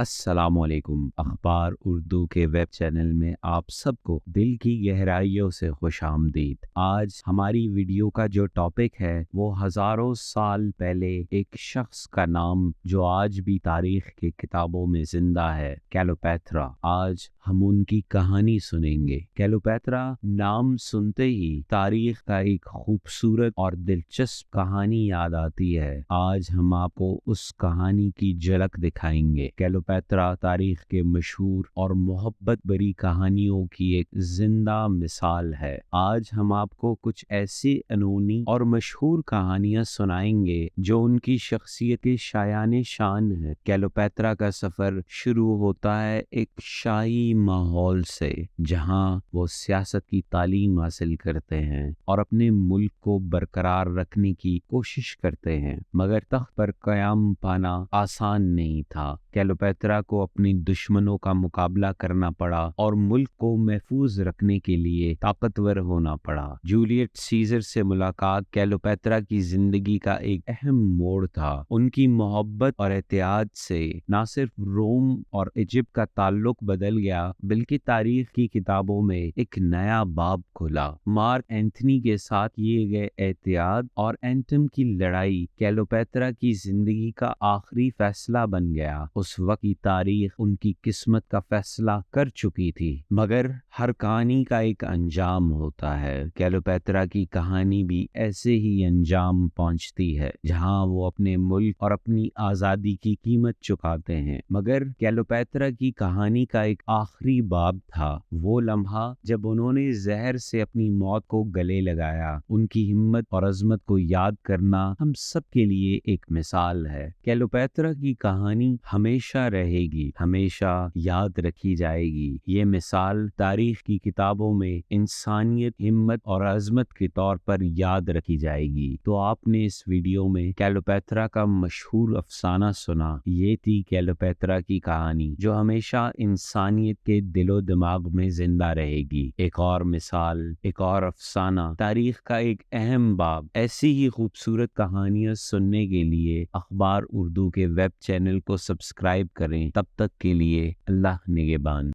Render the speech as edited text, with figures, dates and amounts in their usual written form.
السلام علیکم۔ اخبار اردو کے ویب چینل میں آپ سب کو دل کی گہرائیوں سے خوش آمدید۔ آج ہماری ویڈیو کا جو ٹاپک ہے وہ ہزاروں سال پہلے ایک شخص کا نام جو آج بھی تاریخ کی کتابوں میں زندہ ہے، کلیوپیٹرا۔ آج ہم ان کی کہانی سنیں گے۔ کلیوپیٹرا نام سنتے ہی تاریخ کا ایک خوبصورت اور دلچسپ کہانی یاد آتی ہے۔ آج ہم آپ کو اس کہانی کی جھلک دکھائیں گے۔ کلیوپیٹرا تاریخ کے مشہور اور محبت بری کہانیوں کی ایک زندہ مثال ہے۔ آج ہم آپ کو کچھ ایسی انہونی اور مشہور کہانیاں سنائیں گے جو ان کی شخصیت شایان شان ہے۔ کلیوپیٹرا کا سفر شروع ہوتا ہے ایک شاہی ماحول سے، جہاں وہ سیاست کی تعلیم حاصل کرتے ہیں اور اپنے ملک کو برقرار رکھنے کی کوشش کرتے ہیں، مگر تخت پر قیام پانا آسان نہیں تھا۔ کلیوپیٹرا کو اپنی دشمنوں کا مقابلہ کرنا پڑا اور ملک کو محفوظ رکھنے کے لیے طاقتور ہونا پڑا۔ جولیٹ سیزر سے ملاقات کلیوپیٹرا کی زندگی کا ایک اہم موڑ تھا۔ ان کی محبت اور اتحاد سے نہ صرف روم اور ایجپٹ کا تعلق بدل گیا بلکہ تاریخ کی کتابوں میں ایک نیا باب کھلا۔ مارک اینتھنی کے ساتھ کیے گئے اتحاد اور اینٹم کی لڑائی کلیوپیٹرا کی زندگی کا آخری فیصلہ بن گیا۔ اس وقت کی تاریخ ان کی قسمت کا فیصلہ کر چکی تھی، مگر ہر کہانی کا ایک انجام ہوتا ہے۔ کلیوپیٹرا کی کہانی بھی ایسے ہی انجام پہنچتی ہے، جہاں وہ اپنے ملک اور اپنی آزادی کی قیمت چکاتے ہیں۔ مگر کلیوپیٹرا کی کہانی کا ایک آخری باب تھا، وہ لمحہ جب انہوں نے زہر سے اپنی موت کو گلے لگایا۔ ان کی ہمت اور عظمت کو یاد کرنا ہم سب کے لیے ایک مثال ہے۔ کلیوپیٹرا کی کہانی ہمیشہ رہے گی، ہمیشہ یاد رکھی جائے گی۔ یہ مثال تاریخ کی کتابوں میں انسانیت، ہمت اور عظمت کے طور پر یاد رکھی جائے گی۔ تو آپ نے اس ویڈیو میں کلیوپیٹرا کا مشہور افسانہ سنا۔ یہ تھی کلیوپیٹرا کی کہانی جو ہمیشہ انسانیت کے دل و دماغ میں زندہ رہے گی۔ ایک اور مثال، ایک اور افسانہ، تاریخ کا ایک اہم باب۔ ایسی ہی خوبصورت کہانیاں سننے کے لیے اخبار اردو کے ویب چینل کو سبسکرائب کریں۔ تب تک کے لیے اللہ نگہبان۔